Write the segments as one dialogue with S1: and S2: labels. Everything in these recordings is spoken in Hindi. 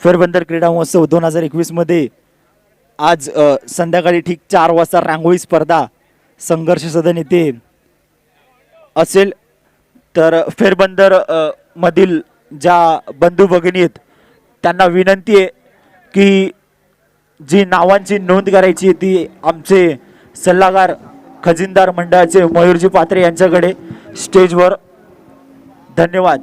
S1: फेरबंदर क्रीडा महोत्सव 2021 मध्ये आज संध्याकाळी ठीक 4 वाजता रांगोळी स्पर्धा संघर्ष सदन येथे असेल। तर फेरबंदर मधील ज्या बंधू भगिनी आहेत त्यांना विनंती आहे की जी नावांची नोंद करायची आहे ती आमचे सल्लागार खजिनदार मंडळाचे मयूरजी पात्रे यांच्याकडे स्टेजवर। धन्यवाद।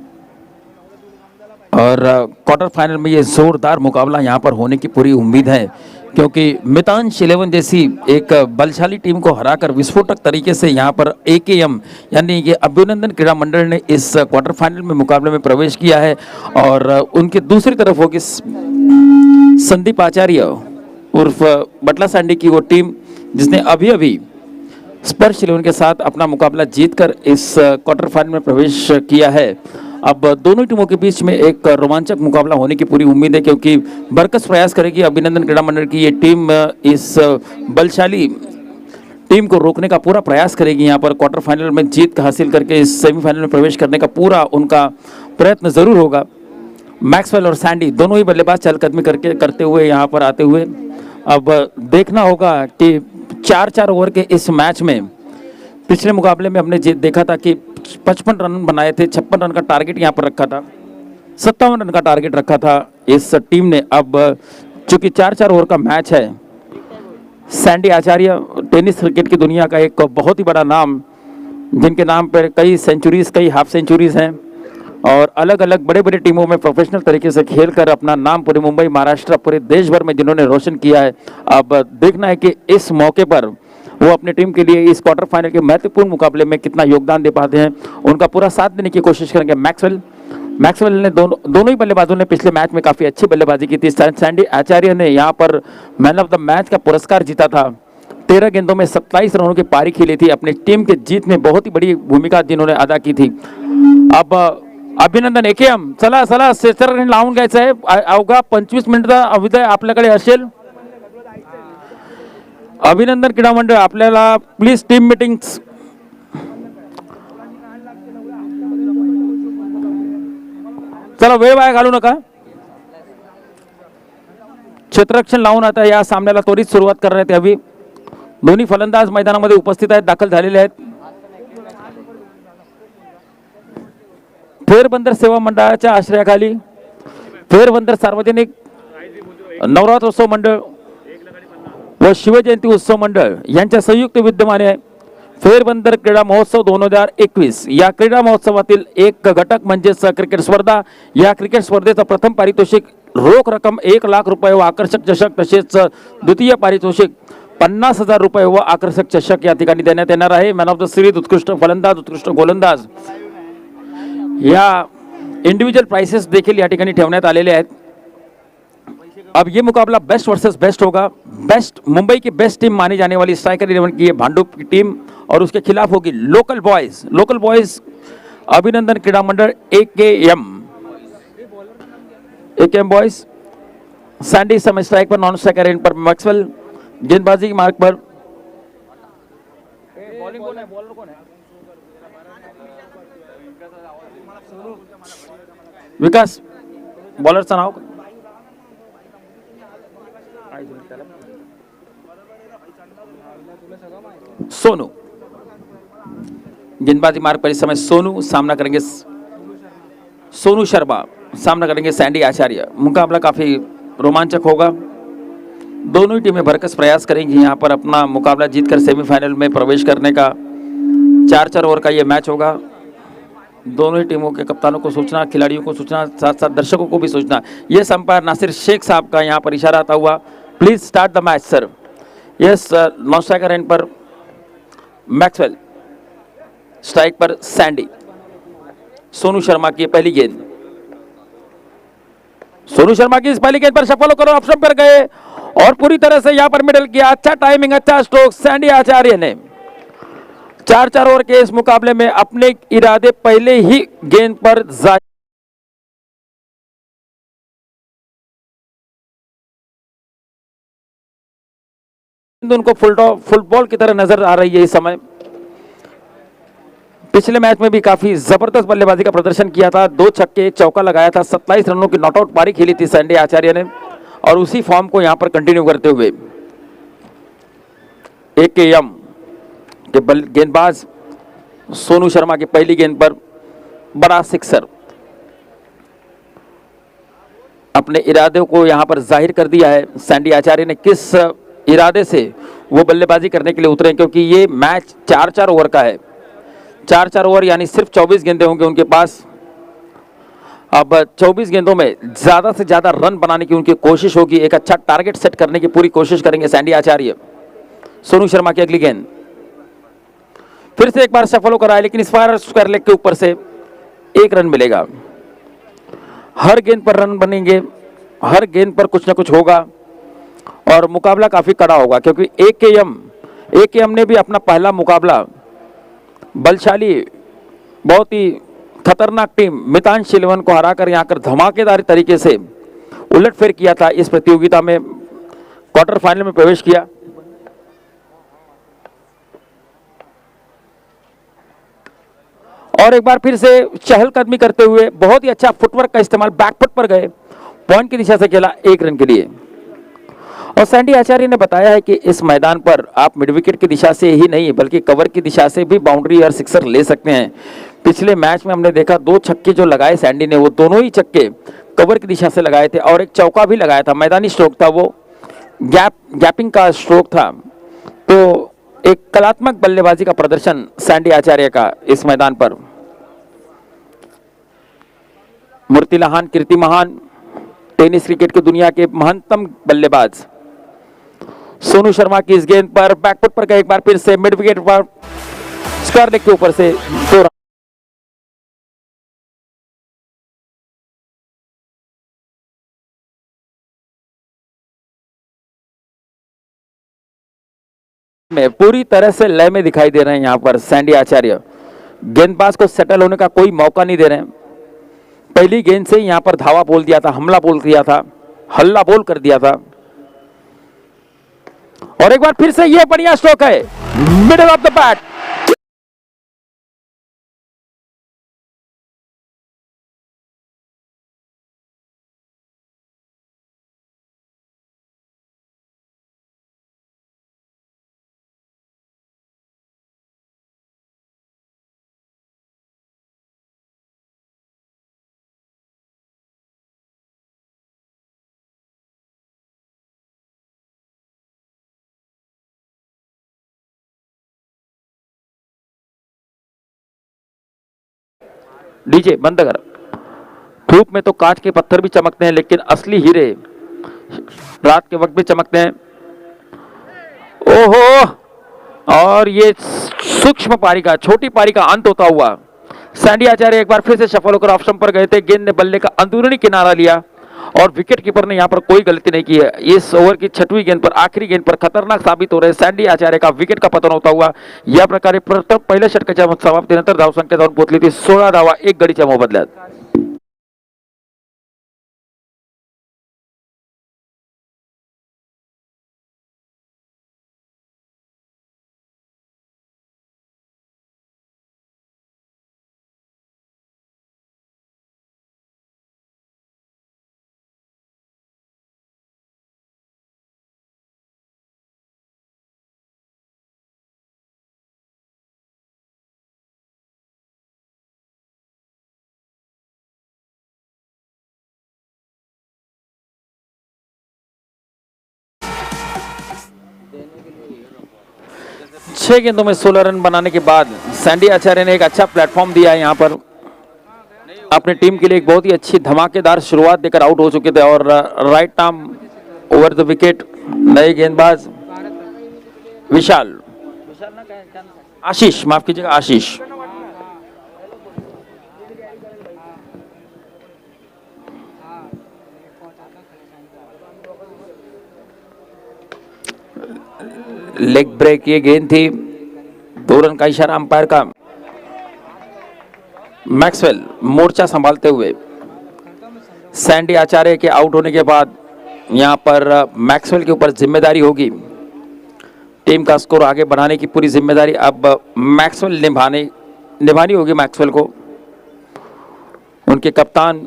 S2: और क्वार्टर फाइनल में ये जोरदार मुकाबला यहाँ पर होने की पूरी उम्मीद है, क्योंकि मितांश 11 जैसी एक बलशाली टीम को हराकर विस्फोटक तरीके से यहाँ पर AKM यानी कि अभिनंदन क्रीड़ा मंडल ने इस क्वार्टर फाइनल में मुकाबले में प्रवेश किया है। और उनके दूसरी तरफ होगी संदीप आचार्य उर्फ बटला सांडी की वो टीम जिसने अभी अभी स्पर्श 11 के साथ अपना मुकाबला जीतकर इस क्वार्टर फाइनल में प्रवेश किया है। अब दोनों टीमों के बीच में एक रोमांचक मुकाबला होने की पूरी उम्मीद है, क्योंकि बरकस प्रयास करेगी अभिनंदन क्रीड़ा मंडल की ये टीम इस बलशाली टीम को रोकने का पूरा प्रयास करेगी। यहाँ पर क्वार्टर फाइनल में जीत हासिल करके इस सेमीफाइनल में प्रवेश करने का पूरा उनका प्रयत्न जरूर होगा। मैक्सवेल और सैंडी दोनों ही बल्लेबाज चहलकदमी करते हुए यहाँ पर आते हुए अब देखना होगा कि 4-4 ओवर के इस मैच में पिछले मुकाबले में हमने देखा था कि 55 रन बनाए थे, 56 रन का टारगेट यहाँ पर रखा था, 57 रन का टारगेट रखा था इस टीम ने। अब चूंकि 4-4 ओवर का मैच है, सैंडी आचार्य टेनिस क्रिकेट की दुनिया का एक बहुत ही बड़ा नाम, जिनके नाम पर कई सेंचुरीज कई हाफ सेंचुरीज हैं और अलग अलग बड़े बड़े टीमों में प्रोफेशनल तरीके से खेलकर अपना नाम पूरे मुंबई महाराष्ट्र पूरे देश भर में जिन्होंने रोशन किया है। अब देखना है कि इस मौके पर वो अपनी टीम के लिए इस क्वार्टर फाइनल के महत्वपूर्ण मुकाबले में कितना योगदान दे पाते हैं, उनका पूरा साथ देने की कोशिश करेंगे। मैक्सवेल ने दोनों ही बल्लेबाजों ने पिछले मैच में काफ़ी अच्छी बल्लेबाजी की थी। सैंडी आचार्य ने यहाँ पर मैन ऑफ द मैच का पुरस्कार जीता था। 13 गेंदों में 27 रनों की पारी खेली थी। अपनी टीम के जीत में बहुत ही बड़ी भूमिका जिन्होंने अदा की थी। अब अभिनंदन AKM चला सेटर लावून घ्यायचं आहे। अवघा 25 मिनिटाचा अविदय आपल्याकडे असेल। अभिनंदन क्रीडा मंडळ आपल्याला प्लीज टीम मीटिंग्स चला वेळ वाया घालू नका। क्षेत्ररक्षण लावून आता या सामन्याला त्वरित सुरुवात करण्यात यावी। दोन्ही फलंदाज मैदानामध्ये उपस्थित आहेत, दाखल झालेले आहेत। फेरबंदर सेवा मंडळाच्या आश्रयाखाली फेरबंदर सार्वजनिक नवरात्रोत्सव मंडळ व शिवजयंती उत्सव मंडळ यांच्या संयुक्त विद्यमाने फेरबंदर क्रीडा महोत्सव 2021 या क्रीडा महोत्सवातील एक घटक म्हणजेच क्रिकेट स्पर्धा। या क्रिकेट स्पर्धेचं प्रथम पारितोषिक रोख रक्कम 1 लाख रुपये व आकर्षक चषक, तसेच द्वितीय पारितोषिक 50,000 रुपये व आकर्षक चषक या ठिकाणी देण्यात येणार आहे। मॅन ऑफ द सिरीज, उत्कृष्ट फलंदाज, उत्कृष्ट गोलंदाज या इंडिविजुअल प्राइसेस देखील या ठिकाणी ठेवण्यात आलेले आहेत। अब ये मुकाबला बेस्ट वर्सेस बेस्ट होगा। बेस्ट मुंबई की बेस्ट टीम मानी जाने वाली स्ट्राइकर 11 की ये भांडुप की टीम और उसके खिलाफ होगी लोकल बॉयज अभिनंदन क्रीड़ा मंडल AKM बॉयज। सैंडी समय स्ट्राइक पर, नॉन स्ट्राइकर एंड पर मैक्सवेल, गेंदबाजी के मार्ग पर। विकास बॉलरचं नाव सोनू। गेंदबाजी मार्ग पर इस समय सोनू सामना करेंगे, सोनू शर्मा सामना करेंगे सैंडी आचार्य। मुकाबला काफी रोमांचक होगा। दोनों ही टीमें भरकस प्रयास करेंगी यहाँ पर अपना मुकाबला जीतकर सेमीफाइनल में प्रवेश करने का। 4-4 ओवर का ये मैच होगा। दोनों ही टीमों के कप्तानों को सूचना, खिलाड़ियों को सूचना, साथ साथ दर्शकों को भी सूचना। ये अंपायर नासिर शेख साहब का यहाँ पर इशारा आता हुआ, please start the match sir. Yes, non striker end पर मैक्सवेल, स्ट्राइक पर सैंडी। सोनू शर्मा की पहली गेंद, सोनू शर्मा की इस पहली गेंद पर सफल होकर ऑप्शन पर गए और पूरी तरह से यहाँ पर मिडल किया। अच्छा टाइमिंग, अच्छा स्ट्रोक सैंडी आचार्य ने। 4-4 ओवर के इस मुकाबले में अपने इरादे पहले ही गेंद पर उनको फुल बॉल की तरह नजर आ रही है इस समय। पिछले मैच में भी काफी जबरदस्त बल्लेबाजी का प्रदर्शन किया था, 2 छक्के 1 चौका लगाया था, 27 रनों की नॉटआउट पारी खेली थी सैंडी आचार्य ने, और उसी फॉर्म को यहां पर कंटिन्यू करते हुए AKM के गेंदबाज सोनू शर्मा की पहली गेंद पर बड़ा सिक्सर, अपने इरादे को यहां पर जाहिर कर दिया है सैंडी आचार्य ने, किस इरादे से वो बल्लेबाजी करने के लिए उतरे, क्योंकि ये मैच 4-4 ओवर का है, 4-4 ओवर यानी सिर्फ 24 गेंदें होंगे उनके पास। अब 24 गेंदों में ज्यादा से ज्यादा रन बनाने की उनकी कोशिश होगी, एक अच्छा टारगेट सेट करने की पूरी कोशिश करेंगे सैंडी आचार्य। सोनू शर्मा की अगली गेंद फिर से एक बार सफल होकर आए, लेकिन इस बार स्क्वायर लेग के ऊपर से 1 रन मिलेगा। हर गेंद पर रन बनेंगे, हर गेंद पर कुछ ना कुछ होगा और मुकाबला काफी कड़ा होगा, क्योंकि AKM ने भी अपना पहला मुकाबला बलशाली, बहुत ही खतरनाक टीम मितांश इलेवन को हराकर यहां कर धमाकेदार तरीके से उलटफेर किया था, इस प्रतियोगिता में क्वार्टर फाइनल में प्रवेश किया। और एक बार फिर से चहलकदमी करते हुए बहुत ही अच्छा फुटवर्क का इस्तेमाल, बैकफुट पर गए, पॉइंट की दिशा से खेला 1 रन के लिए। और सैंडी आचार्य ने बताया है कि इस मैदान पर आप मिड विकेट की दिशा से ही नहीं बल्कि कवर की दिशा से भी बाउंड्री और सिक्सर ले सकते हैं। पिछले मैच में हमने देखा 2 छक्के जो लगाए सैंडी ने, वो दोनों ही छक्के कवर की दिशा से लगाए थे और एक चौका भी लगाया था, मैदानी स्ट्रोक था वो, गैपिंग का स्ट्रोक था। तो एक कलात्मक बल्लेबाजी का प्रदर्शन सैंडी आचार्य का इस मैदान पर। मूर्तिलाहान कीर्तिमहान, टेनिस क्रिकेट की दुनिया के महत्तम बल्लेबाज सोनू शर्मा की इस गेंद पर बैकफुट पर गए, एक बार फिर से मिड विकेट पर स्क्वायर लेग के ऊपर से 2 रन। में पूरी तरह से लय में दिखाई दे रहे हैं यहां पर सैंडी आचार्य, गेंदबाज को सेटल होने का कोई मौका नहीं दे रहे हैं। पहली गेंद से यहां पर धावा बोल दिया था, हमला बोल दिया था, हल्ला बोल कर दिया था। और एक बार फिर से यह बढ़िया स्ट्रोक है, middle of the bat, DJ बंद कर। धूप में तो कांच के पत्थर भी चमकते हैं, लेकिन असली हीरे रात के वक्त भी चमकते हैं। ओहो, और ये सूक्ष्म पारी का, छोटी पारी का अंत होता हुआ सैंडी आचार्य एक बार फिर से सफल होकर ऑफ स्टंप पर गए थे। गेंद ने बल्ले का अंदरूनी किनारा लिया और विकेट कीपर ने यहां पर कोई गलती नहीं की है। इस ओवर की 6वीं गेंद पर, आखिरी गेंद पर खतरनाक साबित हो रहे सैंडी आचार्य का विकेट का पतन होता हुआ। या प्रकारे प्रथम पहिल्या षटकाच्या समाप्तीनंतर धावसंख्या जाऊन पोहोचली ती 16 धावा 1 गडीच्या मोबदल्यात। छह गेंदों में 16 रन बनाने के बाद सैंडी आचार्य ने एक अच्छा प्लेटफॉर्म दिया है। यहाँ पर अपनी टीम के लिए एक बहुत ही अच्छी धमाकेदार शुरुआत देकर आउट हो चुके थे और right arm over the wicket नए गेंदबाज विशाल, आशीष, माफ कीजिएगा, आशीष। लेग ब्रेक ये गेंद थी, 2 रन का इशारा अंपायर का। मैक्सवेल मोर्चा संभालते हुए सैंडी आचार्य के आउट होने के बाद यहां पर मैक्सवेल के ऊपर जिम्मेदारी होगी। टीम का स्कोर आगे बढ़ाने की पूरी जिम्मेदारी अब मैक्सवेल निभाने निभानी होगी मैक्सवेल को। उनके कप्तान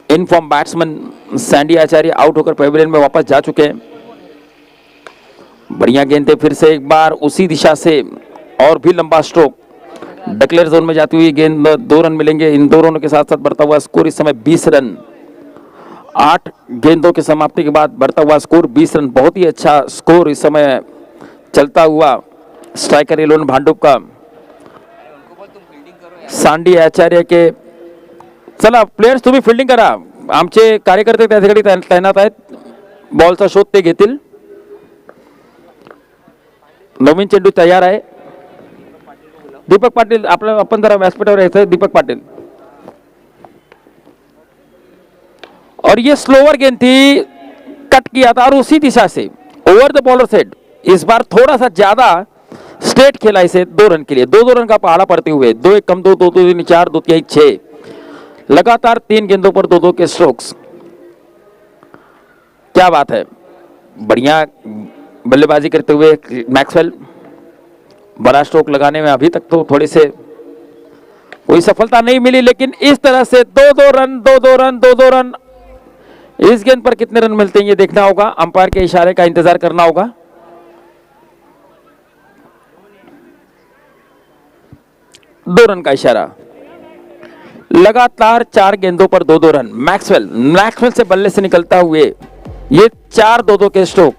S2: in form batsman Sandy Acharya out होकर पेविलियन में वापस जा चुके हैं। बढ़िया गेंद थे, फिर से एक बार उसी दिशा से और भी लंबा स्ट्रोक। डिक्लेयर जोन में जाती हुई गेंद 2 रन मिलेंगे। इन 2 रनों के साथ साथ बढ़ता हुआ स्कोर इस समय 20 रन। 8 गेंदों की समाप्ति के बाद बढ़ता हुआ स्कोर 20 रन। बहुत ही अच्छा स्कोर इस समय चलता हुआ स्ट्राइकर इलेवन भांडुप का। सांडी आचार्य के चला प्लेयर्स तुम्ही फिल्डिंग करा, आमचे कार्यकर्ते त्या ठिकाणी तैनात आहेत, बॉलचा शोध ते घेतील। नवीन चेंडू तयार आहे। दीपक पाटील आपण जरा व्यासपीठावर यायचं। दीपक पाटील, और ये स्लोअर गेंद थी, कट किया था और उसी दिशा से ओवर द बॉलर हेड। इस बार थोड़ा सा ज्यादा स्ट्रेट खेला इसे 2 रन के लिए। 2-2 रन का पहाड़ा पड़ते हुए 2 1 कम 2 2 3 4 2 3 6 लगातार 3 गेंदों पर 2-2 के स्ट्रोक्स। क्या बात है, बढ़िया बल्लेबाजी करते हुए मैक्सवेल। बड़ा स्ट्रोक लगाने में अभी तक तो थोड़ी से कोई सफलता नहीं मिली, लेकिन इस तरह से 2-2 रन 2-2 रन 2-2 रन। इस गेंद पर कितने रन मिलते हैं ये देखना होगा, अंपायर के इशारे का इंतजार करना होगा। दो रन का इशारा। लगातार 4 गेंदों पर 2-2 रन। मैक्सवेल से बल्ले से निकलता हुए ये 4 2-2 के स्ट्रोक।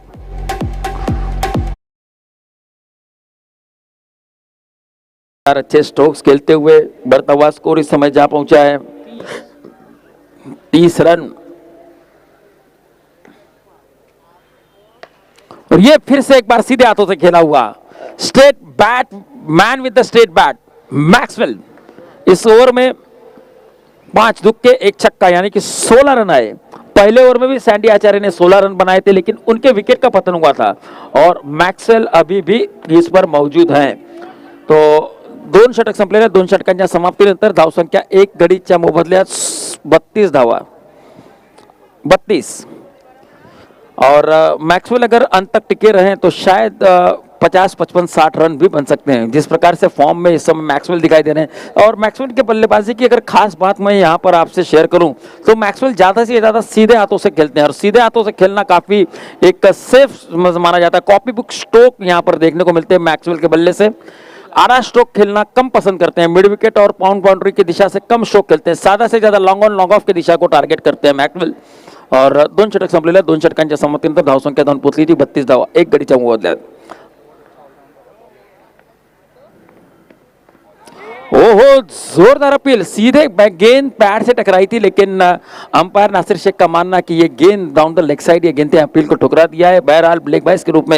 S2: अच्छे स्ट्रोक्स खेलते हुए बढ़ता हुआ स्कोर इस समय जा पहुंचा है 30 रन। और ये फिर से एक बार सीधे हाथों से खेला हुआ straight bat, man with the straight bat Maxwell. इस ओवर में 5 दुक्के 1 छक्का, यानी कि 16 रन आए। पहले ओवर में भी सैंडी आचार्य ने 16 रन बनाए थे, लेकिन उनके विकेट का पतन हुआ था और मैक्सवेल अभी भी क्रीज पर मौजूद हैं। तो 2 षटक संपलेल्या, 2 षटकांच्या समाप्तीनंतर धावसंख्या 1 गडीच्या मोबदल्यात 32 धावा, 32। और मैक्सवेल अगर अंत तक टिके रहे तो शायद 50 55 60 रन भी बन सकते हैं। जिस प्रकार से फॉर्म में इस समय मैक्सवेल दिखाई दे रहे हैं, और मैक्सवेल के बल्लेबाजी की अगर खास बात मैं यहाँ पर आपसे शेयर करूं तो मैक्सवेल ज़्यादा से ज़्यादा सीधे हाथों से खेलते हैं, और सीधे हाथों से खेलना काफ़ी एक सेफ माना जाता है। कॉपी बुक स्ट्रोक यहाँ पर देखने को मिलते हैं मैक्सवेल के बल्ले से। आड़ा स्ट्रोक खेलना कम पसंद करते हैं, मिड विकेट और पाउंड बाउंड्री की दिशा से कम स्ट्रोक खेलते हैं, ज़्यादा से ज़्यादा लॉन्ग ऑन लॉन्ग ऑफ की दिशा को टारगेट करते हैं मैक्सवेल। और 2 षटक संपलेल्या, 2 षटकांच्या समाप्तीनंतर धावसंख्या 2 पोचली ती 32 धावा 1 गडीच्या मोबदल्यात। ओहो, जोरदार अपील, सीधे गेंद पैड से टकराई थी, लेकिन अंपायर नासिर शेख का मानना कि ये गेंद डाउन द लेग साइड, ये गेंद ने अपील को ठुकरा दिया है। बहरहाल ब्लैक बाइस के रूप में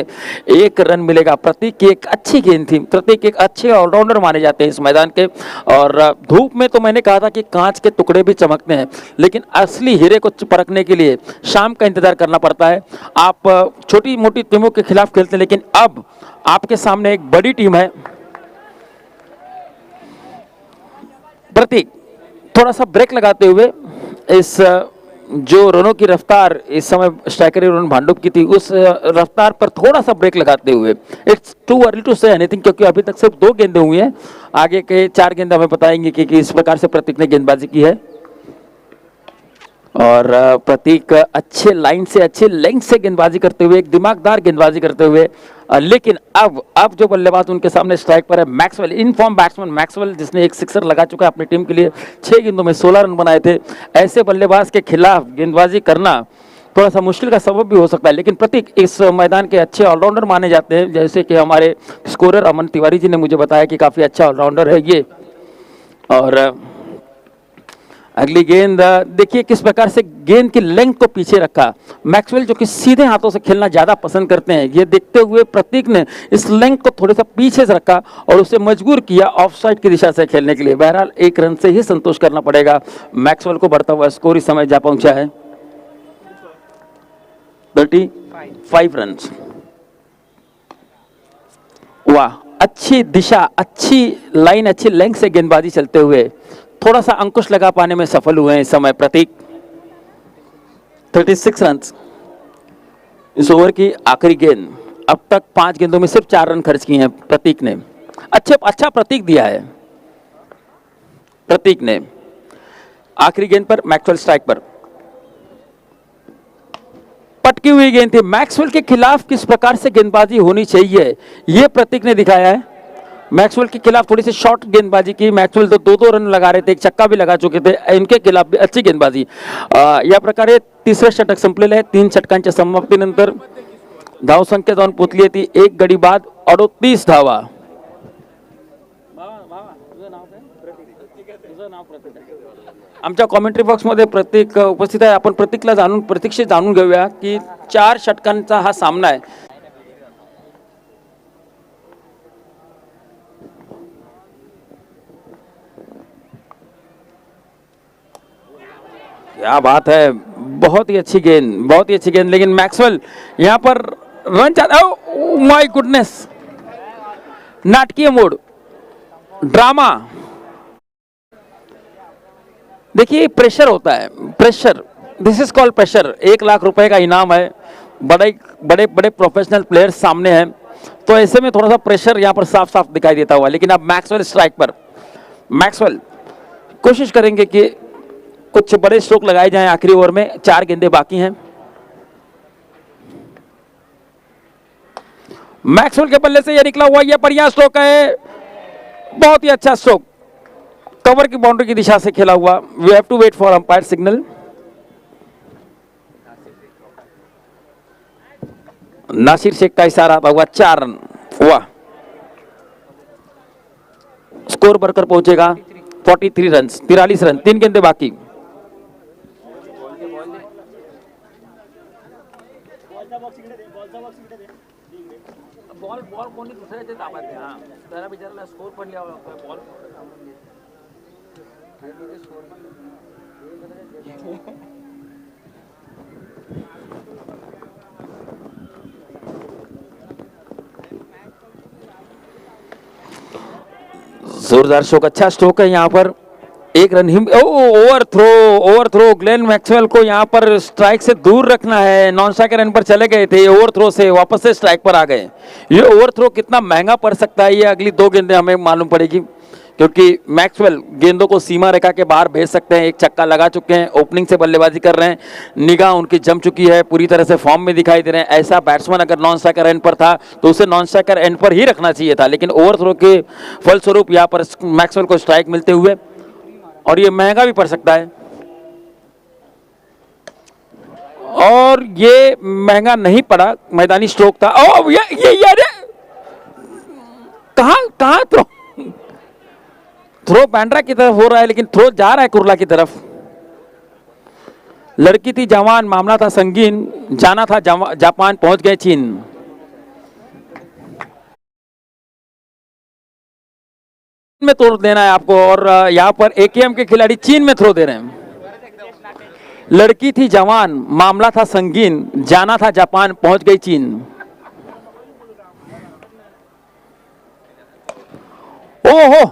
S2: 1 रन मिलेगा। प्रतीक की एक अच्छी गेंद थी, प्रतीक एक अच्छे ऑलराउंडर माने जाते हैं इस मैदान के। और धूप में तो मैंने कहा था कि कांच के टुकड़े भी चमकते हैं, लेकिन असली हीरे को परखने के लिए शाम का इंतजार करना पड़ता है। आप छोटी मोटी टीमों के खिलाफ खेलते हैं, लेकिन अब आपके सामने एक बड़ी टीम है। प्रतीक थोड़ा सा ब्रेक लगाते हुए, इस जो रनों की रफ्तार इस समय स्ट्राइकर रन भांडुप की थी, उस रफ्तार पर थोड़ा सा ब्रेक लगाते हुए, it's too early to say anything, क्योंकि अभी तक सिर्फ 2 गेंदें हुई हैं। आगे के 4 गेंद हमें बताएंगे कि इस प्रकार से प्रतीक ने गेंदबाजी की है। और प्रतीक अच्छे लाइन से, अच्छे लेंथ से गेंदबाजी करते हुए, एक दिमागदार गेंदबाजी करते हुए, लेकिन अब जो बल्लेबाज उनके सामने स्ट्राइक पर है Maxwell, in form batsman Maxwell, जिसने एक सिक्सर लगा चुका है अपनी टीम के लिए। 6 गेंदों में 16 रन बनाए थे। ऐसे बल्लेबाज के खिलाफ गेंदबाजी करना थोड़ा सा मुश्किल का सबब भी हो सकता है, लेकिन प्रतीक इस मैदान के अच्छे ऑलराउंडर माने जाते हैं। जैसे कि हमारे स्कोरर अमन तिवारी जी ने मुझे बताया कि काफ़ी अच्छा ऑलराउंडर है ये। और अगली गेंद देखिए किस प्रकार से गेंद की लेंथ को पीछे रखा मैक्सवेल, जो कि सीधे हाथों से खेलना ज़्यादा पसंद करते हैं। ये देखते हुए प्रतीक ने इस लेंथ को थोड़ा सा पीछे से रखा और उसे मजबूर किया ऑफ साइड की दिशा से खेलने के लिए। बहरहाल 1 रन से ही संतोष करना पड़ेगा मैक्सवेल को। बढ़ता हुआ स्कोर इस समय जा पहुंचा है 35 रन। वाह, अच्छी दिशा, अच्छी लाइन, अच्छी लेंथ से गेंदबाजी चलते हुए थोड़ा सा अंकुश लगा पाने में सफल हुए हैं इस समय प्रतीक। 36 रन इस ओवर की आखिरी गेंद। अब तक 5 गेंदों में सिर्फ 4 रन खर्च किए हैं प्रतीक ने। अच्छा प्रतीक दिया है, प्रतीक ने। आखिरी गेंद पर मैक्सवेल स्ट्राइक पर, पटकी हुई गेंद थी। मैक्सवेल के खिलाफ किस प्रकार से गेंदबाजी होनी चाहिए यह प्रतीक ने दिखाया है। मैक्सवेल के खिलाफ थोड़ी सी शॉर्ट गेंदबाजी की। मैक्सवेल तो 2-2 रन लगा रहे थे, एक छक्का भी लगा चुके थे, इनके खिलाफ भी अच्छी गेंदबाजी। या प्रकारे तिसरे षटक संपलेलं आहे। 3 षटकांच्या समाप्तीनंतर धावसंख्या जाऊन पोचली आहे ती 1 गडी बाद 38 धावा। आमच्या कॉमेंट्री बॉक्समध्ये प्रतीक उपस्थित आहे। आपण प्रतीकला प्रतीक्षित जाणून घेऊया की 4 षटकांचा हा सामना आहे। क्या बात है, बहुत ही अच्छी गेंद, बहुत ही अच्छी गेंद। लेकिन मैक्सवेल यहां पर रन चाहता, ओह माय गुडनेस, नाटकीय मोड, ड्रामा। देखिए प्रेशर होता है, pressure, this is called pressure. 1 lakh रुपए का इनाम है, बड़े बड़े बड़े प्रोफेशनल प्लेयर्स सामने हैं, तो ऐसे में थोड़ा सा प्रेशर यहाँ पर साफ साफ दिखाई देता हुआ। लेकिन अब मैक्सवेल स्ट्राइक पर, मैक्सवेल कोशिश करेंगे कि कुछ बड़े स्ट्रोक लगाए जाएं आखिरी ओवर में। 4 गेंदें बाकी हैं। मैक्सवेल के बल्ले से यह निकला हुआ, यह बढ़िया स्ट्रोक है, बहुत ही अच्छा स्ट्रोक, कवर की बाउंड्री की दिशा से खेला हुआ। We have to wait for umpire signal. Nasir Sheikh का इशारा आता हुआ 4 रन हुआ, स्कोर बढ़कर पहुंचेगा 43 रन, 43 रन, 3 गेंदें बाकी। बॉल बॉल कोणी दुसऱ्याचे ताब्यात आहे। हां, त्याला बिचारायला स्कोर पण लिहावा लागतो बॉल। जोरदार स्ट्रोक, अच्छा स्ट्रोक है यहाँ पर। 1 रन ही, ओवर थ्रो ग्लेन मैक्सवेल को यहाँ पर स्ट्राइक से दूर रखना है। नॉन स्ट्राइक रन पर चले गए थे, ओवर थ्रो से वापस से स्ट्राइक पर आ गए। ये ओवर थ्रो कितना महंगा पड़ सकता है, ये अगली 2 गेंदें हमें मालूम पड़ेगी, क्योंकि मैक्सवेल गेंदों को सीमा रेखा के बाहर भेज सकते हैं। 1 छक्का लगा चुके हैं, ओपनिंग से बल्लेबाजी कर रहे हैं, निगाह उनकी जम चुकी है, पूरी तरह से फॉर्म में दिखाई दे रहे हैं। ऐसा बैट्समैन अगर नॉन स्ट्राइकर एंड पर था तो उसे नॉन स्ट्राइकर एंड पर ही रखना चाहिए था, लेकिन ओवर थ्रो के फलस्वरूप यहाँ पर मैक्सवेल को स्ट्राइक मिलते हुए, और ये महंगा भी पड़ सकता है। और ये महंगा नहीं पड़ा, मैदानी स्ट्रोक था। ओ ये कहां थ्रो बैंड्रा की तरफ हो रहा है, लेकिन थ्रो जा रहा है कुर्ला की तरफ। लड़की थी जवान, मामला था संगीन, जाना था जापान, पहुंच गए चीन। में तोड़ देना है आपको, और यहां पर एकेएम के खिलाड़ी चीन में थ्रो दे रहे हैं। लड़की थी जवान, मामला था संगीन, जाना था जापान, पहुंच गई चीन। ओहो,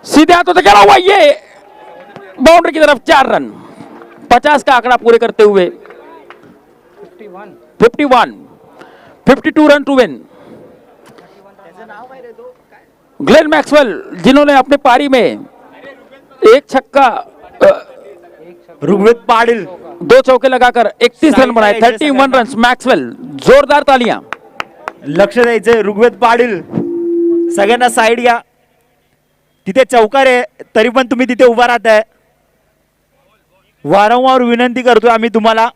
S2: सीधे हाथों से खेला हुआ, ये बाउंड्री की तरफ, 4 रन, 50 का आंकड़ा पूरे करते हुए 52 run to win. Glenn Maxwell, जिन्होंने अपने पारी में 1 छक्का,
S1: ऋग्वेद पाटील
S2: 2 चौके लगाकर 31 रन बनाए, 31 रन। मैक्सवेल, जोरदार तालियां।
S1: लक्ष द्यायचंय, ऋग्वेद पाटील सगळ्यांना साईड घ्या। तिथे चौकार आहे, तरी पण तुम्ही तिथे उभा राहताय। वारंवार विनंती करतोय आम्ही तुम्हाला।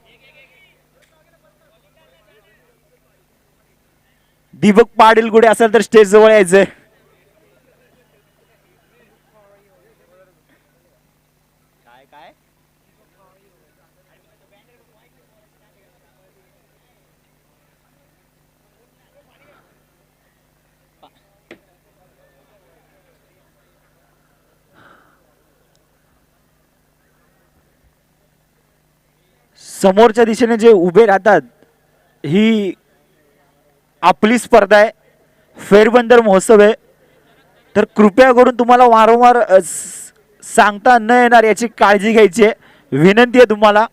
S1: दीपक पाटील कुठे असेल तर स्टेज जवळ यायचंय। समोरच्या दिशेने जे उभे राहतात, ही आपली स्पर्धा आहे, फेरबंदर महोत्सव आहे, तर कृपया करून तुम्हाला वारंवार सांगता न येणार याची काळजी घ्यायची आहे, विनंती आहे तुम्हाला।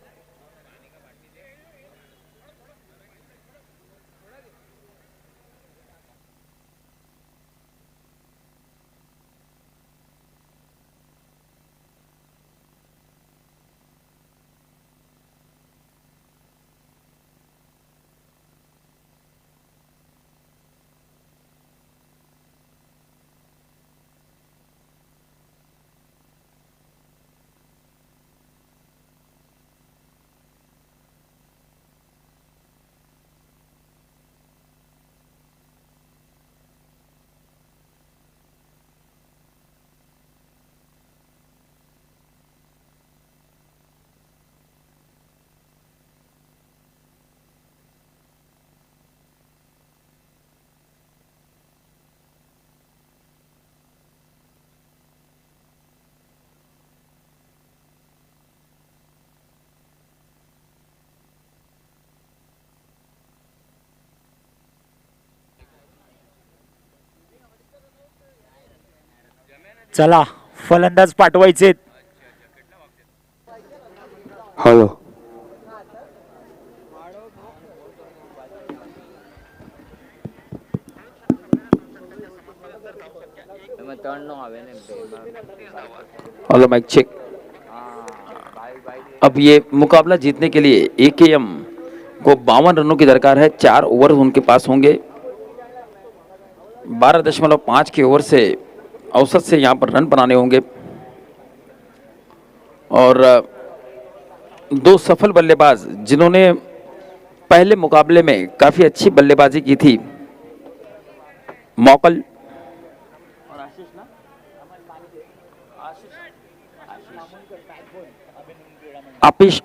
S1: चला फलंदाज पाठवायचे.
S3: हॅलो.
S2: Hello mike check. अब ये मुकाबला जीतने के लिए एकेएम को 52 रनों की दरकार है. 4 ओवर उनके पास होंगे. 12.5 के ओवर से औसत से यहाँ पर रन बनाने होंगे. और 2 सफल बल्लेबाज जिन्होंने पहले मुकाबले में काफ़ी अच्छी बल्लेबाजी की थी, मौकल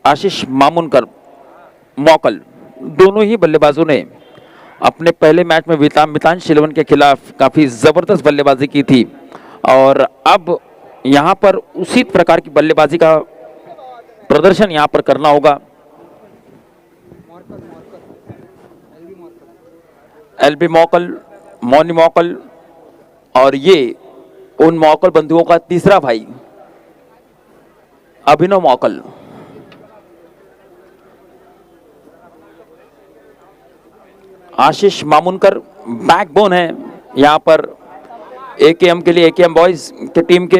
S2: आशीष मामूनकर, मौकल, दोनों ही बल्लेबाजों ने अपने पहले मैच में मितान शिलवन के खिलाफ काफ़ी ज़बरदस्त बल्लेबाजी की थी. और अब यहाँ पर उसी प्रकार की बल्लेबाजी का प्रदर्शन यहाँ पर करना होगा. एलबी मौकल, मौनी मौकल, और ये उन मौकल बंधुओं का तीसरा भाई अभिनव मौकल. आशीष मामूनकर बैकबोन है यहाँ पर एकेएम के लिए, एकेएम बॉयज के टीम के.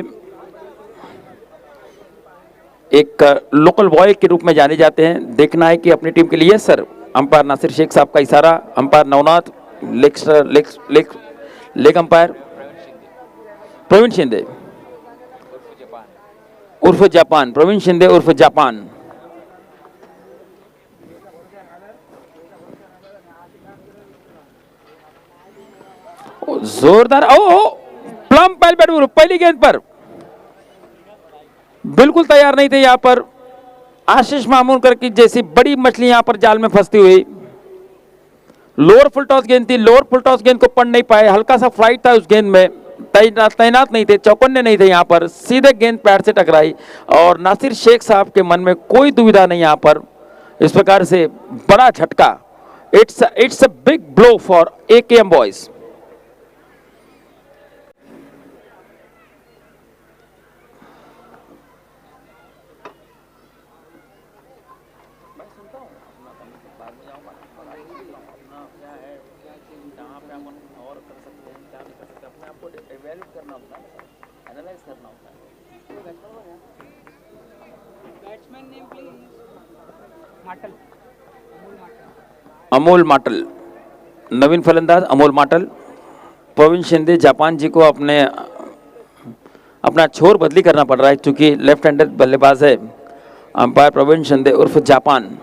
S2: एक लोकल बॉय के रूप में जाने जाते हैं. देखना है कि अपनी टीम के लिए. Yes sir. Umpire Nasir Sheikh साहब का इशारा. Umpire Navnath, leg umpire Pravin Shinde उर्फ जापान. प्रवीण शिंदे उर्फ जापान. जोरदार. ओ प्लम पहल बैट पहली गेंद पर बिल्कुल तैयार नहीं थे यहां पर. आशीष मामूनकर की जैसी बड़ी मछली यहां पर जाल में फंसती हुई. लोअर फुल टॉस गेंद थी. लोअर फुल टॉस गेंद को पढ़ नहीं पाए. हल्का सा फ्लाइट था उस गेंद में. तैनात नहीं थे, चौकन्ने नहीं थे. यहां पर सीधे गेंद पैर से टकराई और नासिर शेख साहब के मन में कोई दुविधा नहीं. यहां पर इस प्रकार से बड़ा झटका. It's a big blow for AKM boys. Amol Matal, नवीन फलंदाज अमोल माटल. प्रवीण शिंदे जापान जी को अपना छोर बदली करना पड़ रहा है क्योंकि लेफ्ट हैंडेड बल्लेबाज है. अंपायर प्रवीण शिंदे उर्फ जापान.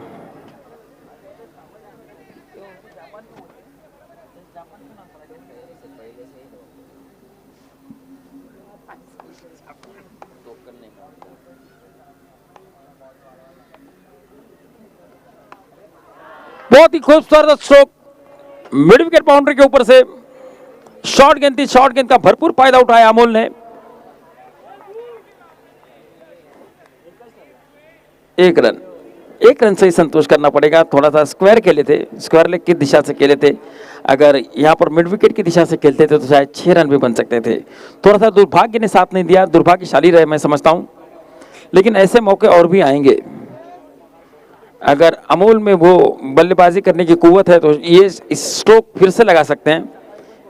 S2: बहुत ही खूबसूरत स्ट्रोक मिड विकेट बाउंड्री के ऊपर से. शॉर्ट गेंद थी. शॉर्ट गेंद का भरपूर फायदा उठाया अमोल ने. एक रन से ही संतोष करना पड़ेगा. थोड़ा सा स्क्वायर खेले थे. स्क्वायर लेग की दिशा से खेले थे. अगर यहाँ पर मिड विकेट की दिशा से खेलते थे तो शायद 6 रन भी बन सकते थे. थोड़ा सा दुर्भाग्य ने साथ नहीं दिया. दुर्भाग्यशाली रहे मैं समझता हूं. लेकिन ऐसे मौके और भी आएंगे. अगर अमोल में वो बल्लेबाजी करने की कुव्वत है तो ये इस स्ट्रोक फिर से लगा सकते हैं.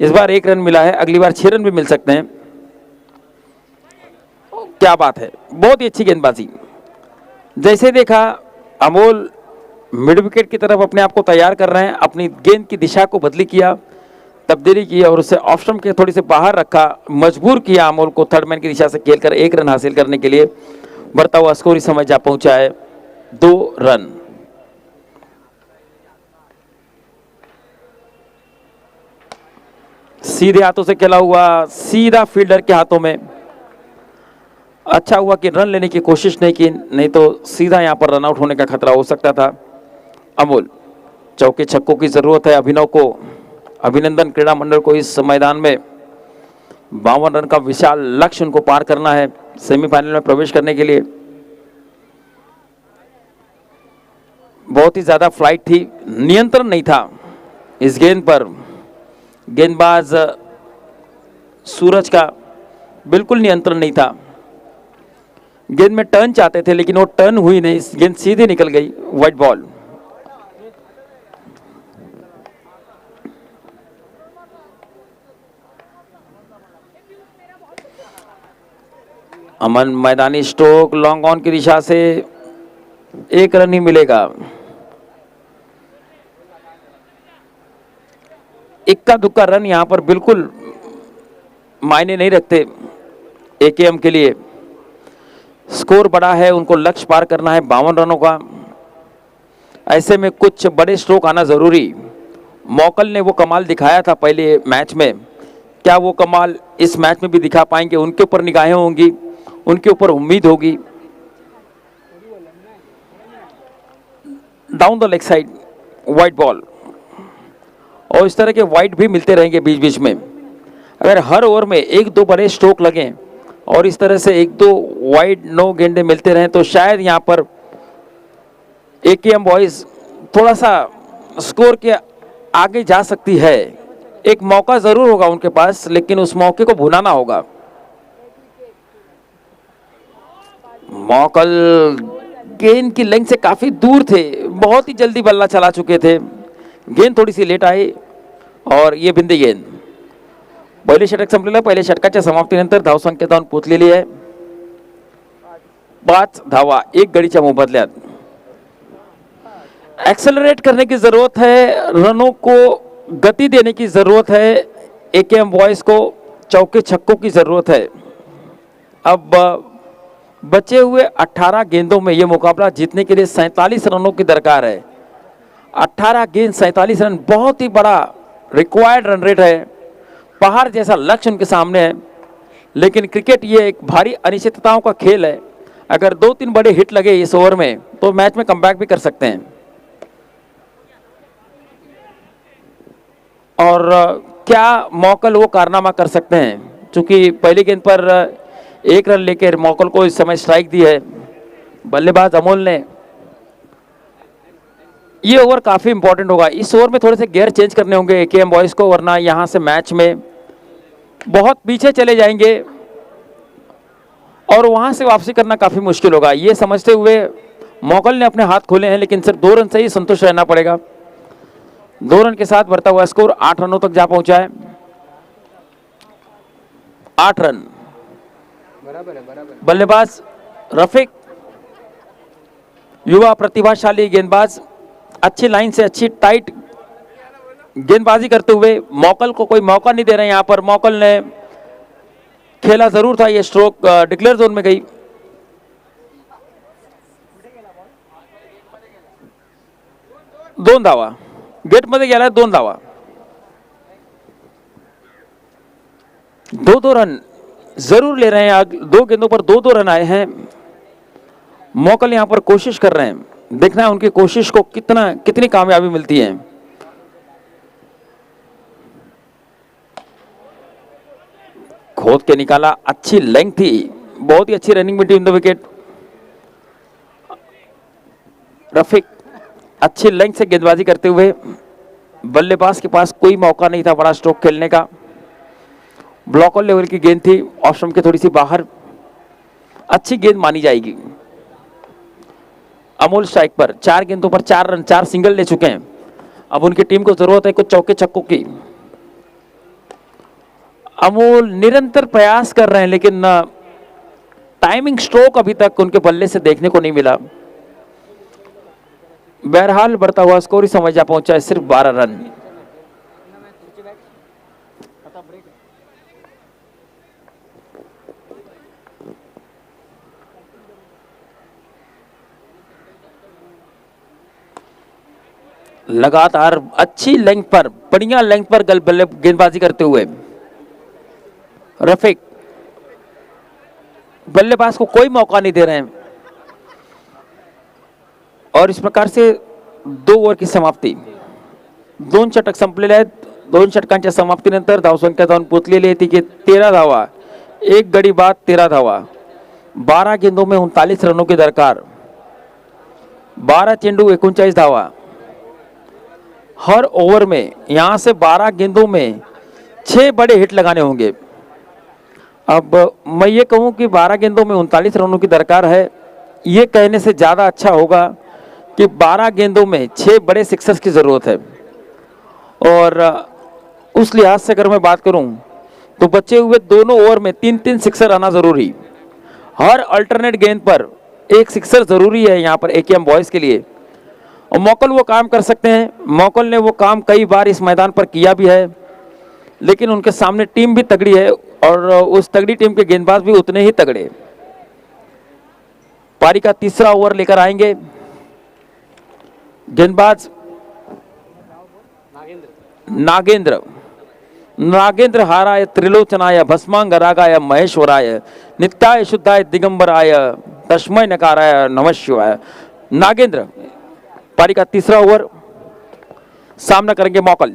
S2: इस बार 1 रन मिला है, अगली बार 6 रन भी मिल सकते हैं. क्या बात है. बहुत ही अच्छी गेंदबाजी. जैसे देखा अमोल मिड विकेट की तरफ अपने आप को तैयार कर रहे हैं. अपनी गेंद की दिशा को बदली किया, तब्दीली की और उसे ऑफ स्टंप के थोड़ी से बाहर रखा. मजबूर किया अमोल को थर्ड मैन की दिशा से खेलकर 1 रन हासिल करने के लिए. बढ़ता हुआ स्कोर इस समय जा पहुंचा है 2 रन. सीधे हाथों से खेला हुआ, सीधा फील्डर के हाथों में. अच्छा हुआ कि रन लेने की कोशिश नहीं की, नहीं तो सीधा यहां पर रन आउट होने का खतरा हो सकता था. अमोल, चौके छक्कों की जरूरत है अभिनव को. अभिनंदन क्रीड़ा मंडल को इस मैदान में 52 रन का विशाल लक्ष्य उनको पार करना है सेमीफाइनल में प्रवेश करने के लिए. बहुत ही ज्यादा फ्लाइट थी, नियंत्रण नहीं था इस गेंद पर. गेंदबाज सूरज का बिल्कुल नियंत्रण नहीं था। गेंद में टर्न चाहते थे लेकिन वो टर्न हुई नहीं, गेंद सीधी निकल गई, वाइड बॉल। अमन मैदानी स्ट्रोक लॉन्ग ऑन की दिशा से, एक रन ही मिलेगा। इक्का दुक्का रन यहां पर बिल्कुल मायने नहीं रखते एकेएम के लिए। स्कोर बड़ा है, उनको लक्ष्य पार करना है 52 रनों का। ऐसे में कुछ बड़े स्ट्रोक आना जरूरी। मौकल ने वो कमाल दिखाया था पहले मैच में, क्या वो कमाल इस मैच में भी दिखा पाएंगे? उनके ऊपर निगाहें होंगी, उनके ऊपर उम्मीद होगी। Down the leg side, wide ball. और इस तरह के वाइड भी मिलते रहेंगे बीच बीच में। अगर हर ओवर में एक दो बड़े स्ट्रोक लगें और इस तरह से एक दो वाइड नो गेंदे मिलते रहें तो शायद यहां पर एकेएम बॉयज थोड़ा सा स्कोर के आगे जा सकती है। एक मौका जरूर होगा उनके पास, लेकिन उस मौके को भुनाना होगा। मौकल गेंद की लेंथ से काफी दूर थे, बहुत ही जल्दी बल्ला चला चुके थे, गेंद थोडी सी लेट आहे और ये बिंदी गेंद। पहिले षटक संपलेलं, पहिले षटकाच्या समाप्तीनंतर धावसंख्या जाऊन पोहोचलेली आहे 5 धावा 1 गडीच्या मोबदल्यात। एक्सेलरेट करने की जरूरत है, रनों को गति देने की जरूरत है, एकेएम बॉयज को चौके छक्कों की जरूरत है। अब बचे हुए 18 गेंदों में यह मुकाबला जीतने के लिए 47 रनों की दरकार है। 18 गेंद 47 रन बहुत ही बड़ा रिक्वायर्ड रन रेट है, पहाड़ जैसा लक्ष्य उनके सामने है। लेकिन क्रिकेट ये एक भारी अनिश्चितताओं का खेल है, अगर 2-3 बड़े हिट लगे इस ओवर में तो मैच में कमबैक भी कर सकते हैं। और क्या मौकल वो कारनामा कर सकते हैं, क्योंकि पहली गेंद पर 1 रन लेकर मौकल को इस समय स्ट्राइक दी है बल्लेबाज अमोल ने। ये ओवर काफी इंपॉर्टेंट होगा, इस ओवर में थोड़े से गियर चेंज करने होंगे एकेएम बॉयज को, वरना यहां से मैच में बहुत पीछे चले जाएंगे और वहां से वापसी करना काफी मुश्किल होगा। ये समझते हुए मौकल ने अपने हाथ खोले हैं, लेकिन सिर्फ 2 रन से ही संतुष्ट रहना पड़ेगा। 2 रन के साथ बढ़ता हुआ स्कोर 8 रनों तक जा पहुंचा है। 8 रन। बल्लेबाज रफीक युवा प्रतिभाशाली गेंदबाज, अच्छी लाइन से अच्छी टाइट गेंदबाजी करते हुए मौकल को कोई मौका नहीं दे रहे। यहां पर मौकल ने खेला जरूर था, ये स्ट्रोक डिक्लेयर जोन में गई। दोन धावा गेट मध्ये गेला, 2 धावा। 2-2 रन जरूर ले रहे हैं, 2 गेंदों पर 2-2 रन आए हैं। मौकल यहां पर कोशिश कर रहे हैं, देखना है उनकी कोशिश को कितनी कामयाबी मिलती है। खोद के निकाला, अच्छी लेंथ थी, बहुत ही अच्छी running between the wicket. Rafiq अच्छी लेंथ से गेंदबाजी करते हुए, बल्लेबाज के पास कोई मौका नहीं था बड़ा स्ट्रोक खेलने का। ब्लॉकर लेवल की गेंद थी, ऑफ स्टंप के थोड़ी सी बाहर, अच्छी गेंद मानी जाएगी। अमोल स्ट्राइक पर, 4 गेंदों पर 4 रन, 4 सिंगल ले चुके हैं। अब उनकी टीम को जरूरत है कुछ चौके छक्कों की। अमोल निरंतर प्रयास कर रहे हैं, लेकिन टाइमिंग स्ट्रोक अभी तक उनके बल्ले से देखने को नहीं मिला। बहरहाल बढ़ता हुआ स्कोर इस समय जा पहुंचा है सिर्फ 12 रन। लगातार अच्छी लेंथ पर, बढ़िया लेंथ पर गेंदबाजी करते हुए रफीक बल्लेबाज को कोई मौका नहीं दे रहे हैं और इस प्रकार से 2 ओव्हर की समाप्ती। 2 षटक संपलेले आहेत। 2 षटकांच्या समाप्तीनंतर धावसंख्या जाऊन पोहोचलेली आहे ती 13 धावा, 1 गडी बाद 13 धावा, 12 गेंदों में 39 रनों की दरकार, 12 चेंडू 39 धावा। हर ओवर में यहां से 12 गेंदों में 6 बड़े हिट लगाने होंगे। अब मैं ये कहूं कि 12 गेंदों में 39 रनों की दरकार है, ये कहने से ज़्यादा अच्छा होगा कि 12 गेंदों में 6 बड़े सिक्सर्स की ज़रूरत है। और उस लिहाज से अगर मैं बात करूं तो बचे हुए दोनों ओवर में 3-3 सिक्सर आना ज़रूरी। हर अल्टरनेट गेंद पर एक सिक्सर ज़रूरी है यहाँ पर एकेएम बॉयज़ के लिए। और मौकल वो काम कर सकते हैं, मौकल ने वो काम कई बार इस मैदान पर किया भी है, लेकिन उनके सामने टीम भी तगड़ी है और उस तगड़ी टीम के गेंदबाज भी उतने ही तगड़े। पारी का तीसरा ओवर लेकर आएंगे गेंदबाज नागेंद्र। नागेंद्र हाराय त्रिलोचनाय भस्मांगरागाय महेश्वराय नित्याय शुद्धाय दिगंबराय तस्मै नकाराय नमः शिवाय। नागेंद्र पारी का तीसरा ओवर, सामना करेंगे मौकल।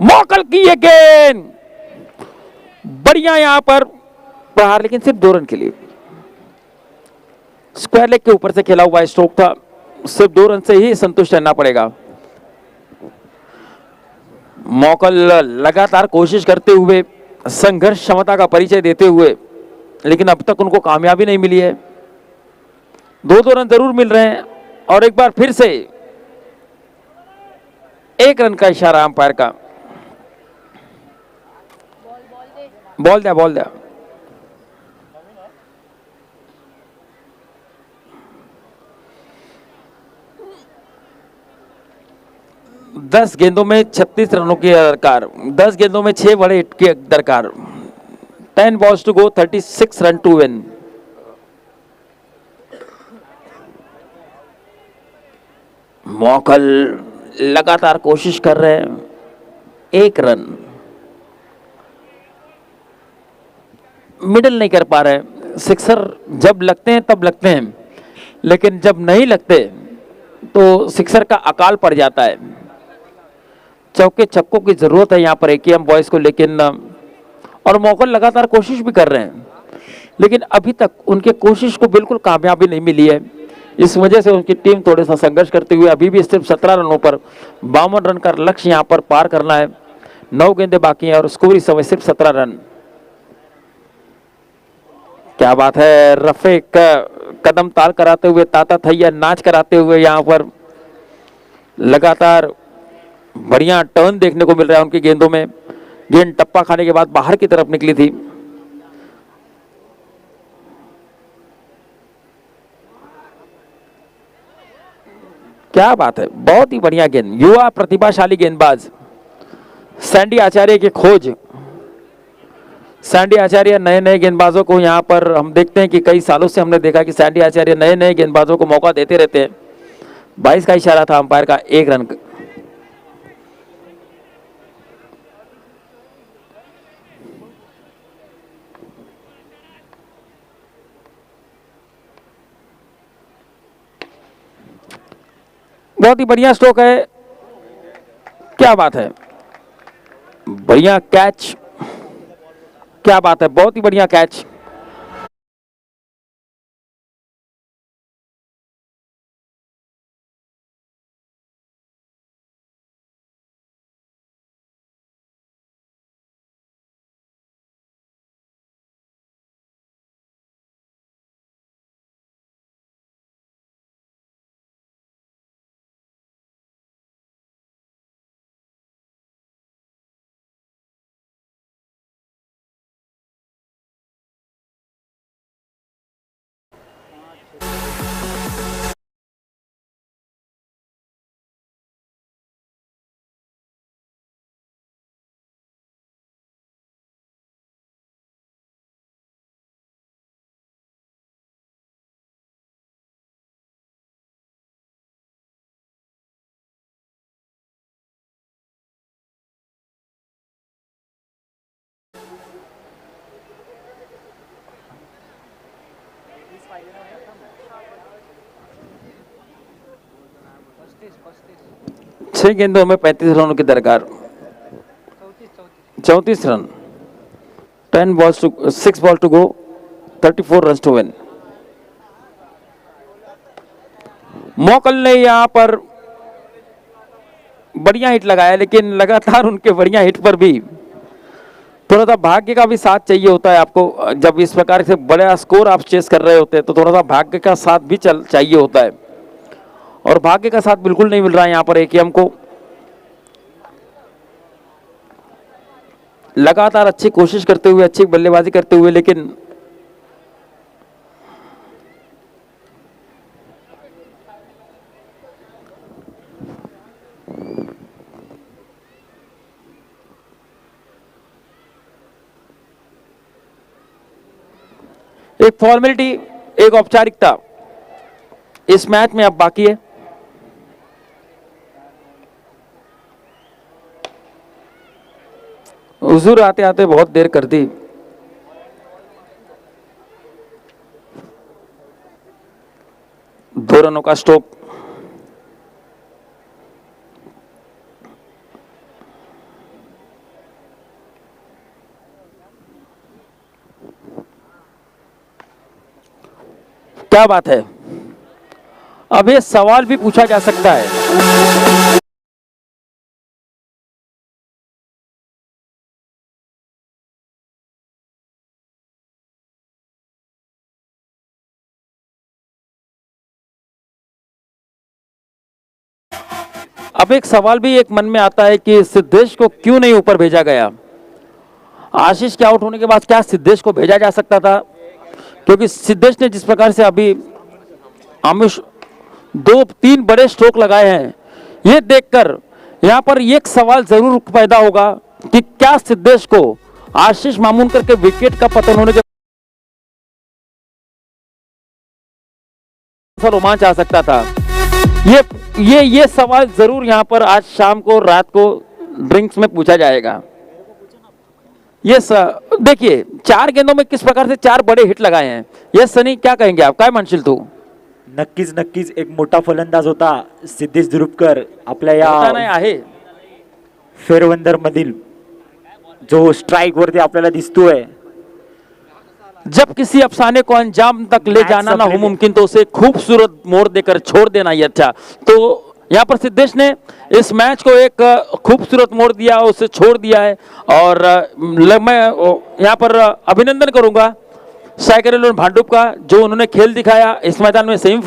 S2: मौकल की ये गेंद बढ़िया यहां पर प्रहार, लेकिन सिर्फ 2 रन के लिए। स्क्वायर लेग के ऊपर से खेला हुआ स्ट्रोक था, सिर्फ 2 रन से ही संतुष्ट रहना पड़ेगा। मौकल लगातार कोशिश करते हुए, संघर्ष क्षमता का परिचय देते हुए, लेकिन अब तक उनको कामयाबी नहीं मिली है। 2-2 रन जरूर मिल रहे हैं और एक बार फिर से 1 रन का इशारा अंपायर का। बॉल दिया 10 गेंदों में 36 रनों की दरकार, 10 गेंदों में 6 बड़े हिट की दरकार। 10 balls to go, 36 run to win. Mokal लगातार कोशिश कर रहे हैं, 1 रन मिडिल नहीं कर पा रहे। सिक्सर जब लगते हैं तब लगते हैं, लेकिन जब नहीं लगते तो सिक्सर का अकाल पड़ जाता है। चौके छक्कों की जरूरत है यहाँ पर एकेएम बॉयज को, लेकिन और मौकल लगातार कोशिश भी कर रहे हैं, लेकिन अभी तक उनके कोशिश को बिल्कुल कामयाबी नहीं मिली है। इस वजह से उनकी टीम थोड़ा सा संघर्ष करते हुए अभी भी सिर्फ 17 रनों पर 52 रन का लक्ष्य यहाँ पर पार करना है। 9 गेंदें बाकी हैं और स्कोर इस समय सिर्फ 17 रन। क्या बात है, रफे कदम ताल कराते हुए, ताता थैया नाच कराते हुए यहाँ पर लगातार बढ़िया टर्न देखने को मिल रहा है उनकी गेंदों में। गेंद टप्पा खाने के बाद बाहर की तरफ निकली थी। क्या बात है, बहुत ही बढ़िया गेंद। युवा प्रतिभाशाली गेंदबाज सैंडी आचार्य की खोज। सैंडी आचार्य नए नए गेंदबाजों को यहाँ पर हम देखते हैं कि कई सालों से हमने देखा कि सैंडी आचार्य नए नए गेंदबाजों को मौका देते रहते हैं। 22 का इशारा था अंपायर का, 1 रन। बहुत ही बढ़िया स्ट्रोक है, क्या बात है, बढ़िया कैच, क्या बात है, बहुत ही बढ़िया कैच। छह गेंदों में 35 रनों की दरकार, 34 run. 6 ball to go, 34 run to win. Mokal ने यहां पर बढ़िया हिट लगाया, लेकिन लगातार उनके बढ़िया हिट पर भी थोड़ा सा भाग्य का भी साथ चाहिए होता है आपको। जब इस प्रकार से बड़ा स्कोर आप चेस कर रहे होते हैं तो थोड़ा सा भाग्य का साथ भी चाहिए होता है, और भाग्य का साथ बिल्कुल नहीं मिल रहा है यहाँ पर एकेएम को। लगातार अच्छी कोशिश करते हुए, अच्छी बल्लेबाजी करते हुए, लेकिन एक फॉर्मेलिटी, एक औपचारिकता इस मैच में अब बाकी है। हुजूर आते आते बहुत देर कर दी। दो रनों का स्ट्रोक। क्या बात है, अब ये सवाल भी पूछा जा सकता है। अब एक सवाल भी एक मन में आता है कि सिद्धेश को क्यों नहीं ऊपर भेजा गया। आशीष के आउट होने के बाद क्या सिद्धेश को भेजा जा सकता था, क्योंकि सिद्धेश ने जिस प्रकार से अभी आमिष 2-3 बड़े स्ट्रोक लगाए हैं, ये देखकर यहां पर एक सवाल जरूर पैदा होगा कि क्या सिद्धेश को आशीष मामूनकर के विकेट का पतन होने के रोमांच आ सकता था। ये सवाल जरूर यहां पर आज शाम को, रात को ड्रिंक्स में पूछा जाएगा। ये देखिए 4 गेंदों में किस प्रकार से 4 बड़े हिट लगाए हैं। ये सनी क्या कहेंगे आप, काय म्हणशील तू?
S1: नक्कीच एक मोठा फलंदाज होता सिद्धेश दुरुपकर आपल्या
S2: होता नाही
S1: या
S2: आहे।
S1: फेरबंदर मधील, जो स्ट्राइक वरती आपल्याला दिसतोय।
S2: जब किसी अफसाने को अंजाम तक ले जाना ना हो मुमकिन तो उसे खूबसूरत मोड़ देकर छोड़ देना ही अच्छा। तो यहाँ पर सिद्धेश ने इस मैच को एक खूबसूरत मोड़ दिया, उसे छोड़ दिया है, और मैं यहाँ पर अभिनंदन करूंगा साइकिल भांडुप का, जो उन्होंने खेल दिखाया इस मैदान में। सेमी